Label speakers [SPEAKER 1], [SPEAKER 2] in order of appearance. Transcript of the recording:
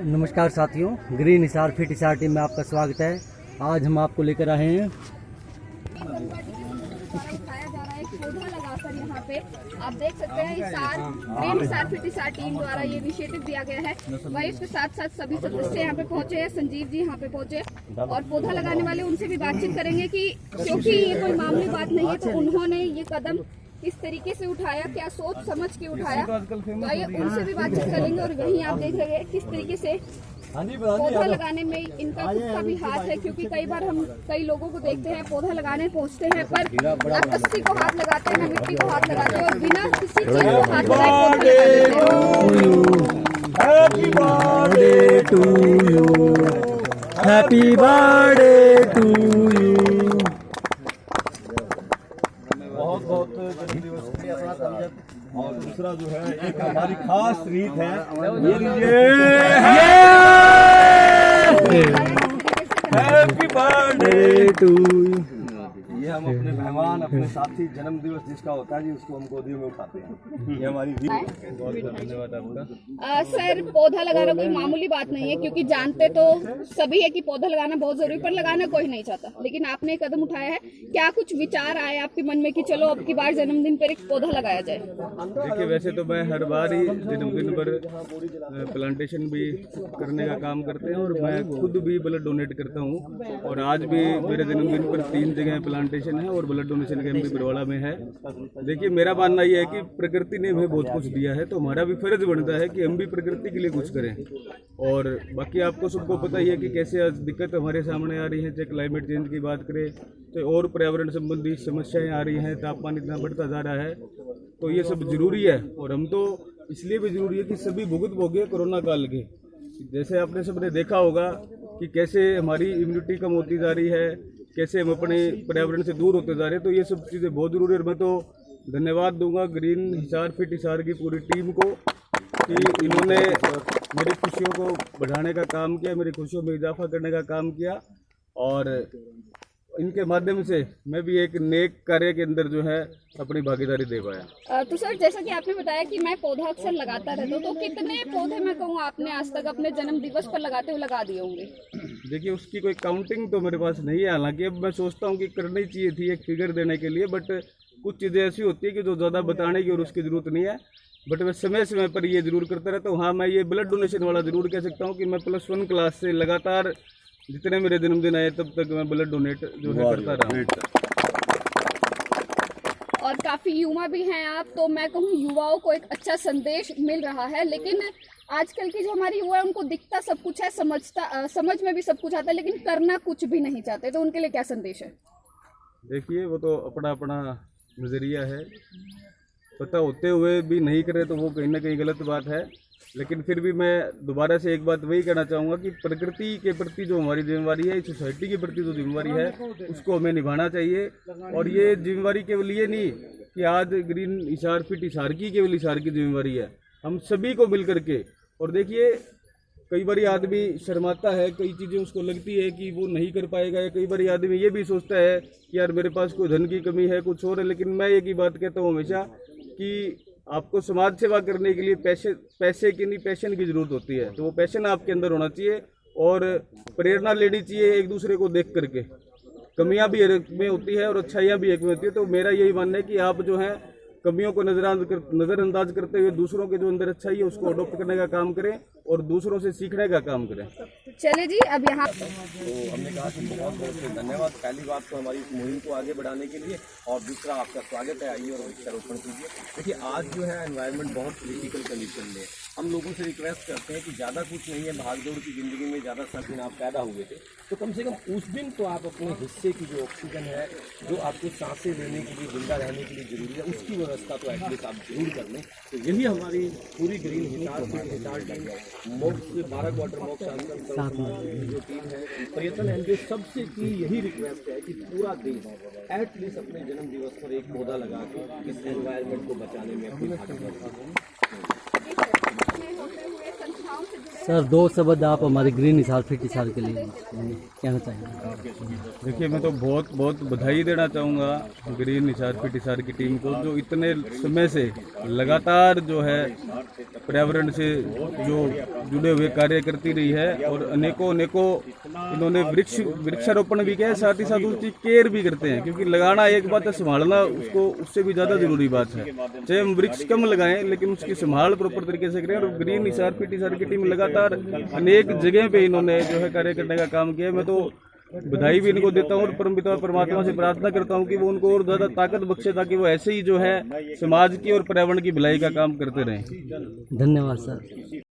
[SPEAKER 1] नमस्कार साथियों, green Hisar fit Hisar team में आपका स्वागत है। आज हम आपको लेकर आए हैं
[SPEAKER 2] उठाया जा रहा है पौधा लगाकर। यहाँ पे आप देख सकते हैं green Hisar fit Hisar team द्वारा ये इनिशिएटिव दिया गया है। वही उसके साथ साथ सभी सदस्य यहाँ पे पहुंचे हैं। संजीव जी यहाँ पे पहुंचे और पौधा लगाने वाले उनसे भी बातचीत करेंगे कि क्योंकि ये कोई मामूली बात नहीं है, तो उन्होंने ये कदम किस तरीके से उठाया, क्या सोच समझ के उठाया, तो आइए उनसे भी बातचीत करेंगे। और वहीं आप देख रहे हैं किस तरीके से पौधा लगाने में इनका खुद का भी हाथ है, क्योंकि कई बार हम कई लोगों को देखते हैं पौधा लगाने पहुंचते हैं पर ना कस्सी को हाथ लगाते हैं ना मिट्टी को हाथ लगाते हैं और बिना किसी चीज को हाथ लगाए
[SPEAKER 1] हैप्पी बर्थडे टू यू।
[SPEAKER 3] बहुत बहुत जन्मदिवस के लिए अपना समझत। और दूसरा जो है एक हमारी खास रीत है, ये लीजिए हैप्पी बर्थडे टू यू। ये हम अपने मेहमान अपने साथी जन्म दिवस जिसका होता है जी उसको हम गोदियों में उठाते हैं। ये हमारी रीत है। बहुत बहुत धन्यवाद आपका।
[SPEAKER 2] सर, पौधा लगाना कोई मामूली बात नहीं है, क्योंकि जानते तो सभी है कि पौधा लगाना बहुत जरूरी, पर लगाना कोई नहीं चाहता, लेकिन आपने कदम उठाया है। क्या कुछ विचार आए आपके मन में कि चलो अब की बार जन्मदिन पर एक पौधा लगाया जाए?
[SPEAKER 4] देखिए, वैसे तो मैं हर बार ही जन्मदिन पर प्लांटेशन भी करने का काम करते हैं और मैं खुद भी ब्लड डोनेट करता हूँ। और आज भी मेरे जन्मदिन पर 3 जगह प्लांटेशन है और ब्लड डोनेशन कैंप भी बरवाड़ा में है। देखिए, मेरा मानना ये है कि प्रकृति ने हमें बहुत कुछ दिया है, तो हमारा भी फर्ज बनता है कि हम भी प्रकृति के लिए कुछ करें। और बाकी आपको सबको पता ही है कि कैसे आज दिक्कत हमारे सामने आ रही है, चाहे क्लाइमेट चेंज की बात करें तो और पर्यावरण संबंधी समस्याएं आ रही हैं, तापमान इतना बढ़ता जा रहा है, तो ये सब जरूरी है। और हम तो इसलिए भी जरूरी है कि सभी भुगत भोगे कोरोना काल के। जैसे आपने सबने देखा होगा कि कैसे हमारी इम्यूनिटी कम होती जा रही है, कैसे हम अपने पर्यावरण से दूर होते जा रहे हैं, तो ये सब चीज़ें बहुत जरूरी है। और मैं तो धन्यवाद दूंगा ग्रीन हिसार फिट हिसार की पूरी टीम को कि इन्होंने मेरी खुशियों को बढ़ाने का काम किया, मेरी खुशियों में इजाफा करने का काम किया। और इनके माध्यम से मैं भी एक नेक कार्य के अंदर जो है अपनी भागीदारी दे पाया।
[SPEAKER 2] तो सर, जैसा कि आपने बताया कि मैं पौधा अक्सर लगाता रहता हूँ, तो कितने पौधे मैं कहूँ आपने आज तक अपने जन्म दिवस पर लगाते हुए लगा दिए होंगे?
[SPEAKER 4] देखिए, उसकी कोई काउंटिंग तो मेरे पास नहीं है। हालांकि अब मैं सोचता हूँ कि करनी चाहिए थी एक फिगर देने के लिए, बट कुछ चीज़ें ऐसी होती है कि जो ज़्यादा बताने की और उसकी ज़रूरत नहीं है। बट मैं समय समय पर ये जरूर करता रहता हूँ। हाँ, मैं ये ब्लड डोनेशन वाला जरूर कह सकता हूँ कि मैं +1 क्लास से लगातार जितने मेरे जन्मदिन आए तब तक मैं ब्लड डोनेट जो है करता रहा हूँ।
[SPEAKER 2] और काफी युवा भी हैं आप, तो मैं कहूँ युवाओं को एक अच्छा संदेश मिल रहा है। लेकिन आजकल की जो हमारी युवा है उनको दिखता सब कुछ है, समझ में भी सब कुछ आता है, लेकिन करना कुछ भी नहीं चाहते, तो उनके लिए क्या संदेश है?
[SPEAKER 4] देखिए, वो तो अपना अपना नज़रिया है। पता होते हुए भी नहीं करे तो वो कहीं ना कहीं गलत बात है। लेकिन फिर भी मैं दोबारा से एक बात वही कहना चाहूँगा कि प्रकृति के प्रति जो हमारी जिम्मेवारी है, सोसाइटी के प्रति जो जिम्मेवारी है, उसको हमें निभाना चाहिए। और ये जिम्मेवारी केवल ये नहीं कि आज ग्रीन हिसार फिट हिसार की केवल हिसार की जिम्मेवारी है, हम सभी को मिल करके। और देखिए, कई बार आदमी शर्माता है, कई चीज़ें उसको लगती है कि वो नहीं कर पाएगा, या कई बार आदमी ये भी सोचता है कि यार मेरे पास कोई धन की कमी है, कुछ और है। लेकिन मैं एक ही बात कहता हूँ हमेशा कि आपको समाज सेवा करने के लिए पैसे की नहीं, पैशन की जरूरत होती है। तो वो पैशन आपके अंदर होना चाहिए और प्रेरणा लेनी चाहिए एक दूसरे को देख करके। कमियां भी एक में होती है और अच्छाइयां भी एक में होती है। तो मेरा यही मानना है कि आप जो है कमियों को नज़रअंदाज करते हुए दूसरों के जो अंदर अच्छाई है उसको अडॉप्ट करने का काम करें और दूसरों से सीखने का काम करें।
[SPEAKER 2] चले जी, अब यहाँ
[SPEAKER 3] तो हमने कहा कि बहुत बहुत धन्यवाद पहली बात तो हमारी इस मुहिम को आगे बढ़ाने के लिए, और दूसरा आपका स्वागत है, आइए और वृक्षारोपण कीजिए। देखिए, आज जो है एनवायरनमेंट बहुत क्रिटिकल कंडीशन में है। हम लोगों से रिक्वेस्ट करते हैं कि ज़्यादा कुछ नहीं है, भागदौड़ की ज़िंदगी में ज़्यादा सब दिन आप पैदा हुए थे, तो कम से कम उस दिन तो आप अपने हिस्से की जो ऑक्सीजन है, जो आपको सांसें लेने के लिए, जिंदा रहने के लिए जरूरी है, उसकी व्यवस्था तो एटलीस्ट आप जरूर कर लें। तो यही हमारी पूरी ग्रीन हिसार टीम है, मोक्ष 12 क्वार्टर मोक्ष आश्रम जो टीम है, पर्यटन एनजीओ सबसे की यही रिक्वेस्ट है कि पूरा देश एटलीस्ट अपने जन्म दिवस पर एक पौधा लगा के इस एनवायरनमेंट को बचाने में अपनी भागीदारी
[SPEAKER 2] होते हुए संस्थाओं से जुड़े
[SPEAKER 1] सर 2 शब्द आप हमारे ग्रीन हिसार फिट हिसार के लिए कहना चाहिए।
[SPEAKER 4] देखिए, मैं तो बहुत बहुत बधाई देना चाहूँगा ग्रीन हिसार फिट हिसार की टीम को, जो इतने समय से लगातार जो है पर्यावरण से जो जुड़े हुए कार्य करती रही है और अनेकों इन्होंने वृक्षारोपण भी किया है, साथ ही साथ उसकी केयर भी करते हैं, क्योंकि लगाना एक बात है, संभालना उसको उससे भी ज़्यादा जरूरी बात है। चाहे हम वृक्ष कम लगाएं लेकिन उसकी संभाल प्रॉपर तरीके से करें। और ग्रीन हिसार फिट हिसार की टीम लगातार अनेक जगह पे इन्होंने जो है कार्य करने का काम किया है। मैं तो बधाई भी इनको देता हूँ और परमपिता परमात्मा से प्रार्थना करता हूँ कि वो उनको और ज़्यादा ताकत बख्शे, ताकि वो ऐसे ही जो है समाज की और पर्यावरण की भलाई का काम करते रहें।
[SPEAKER 1] धन्यवाद सर।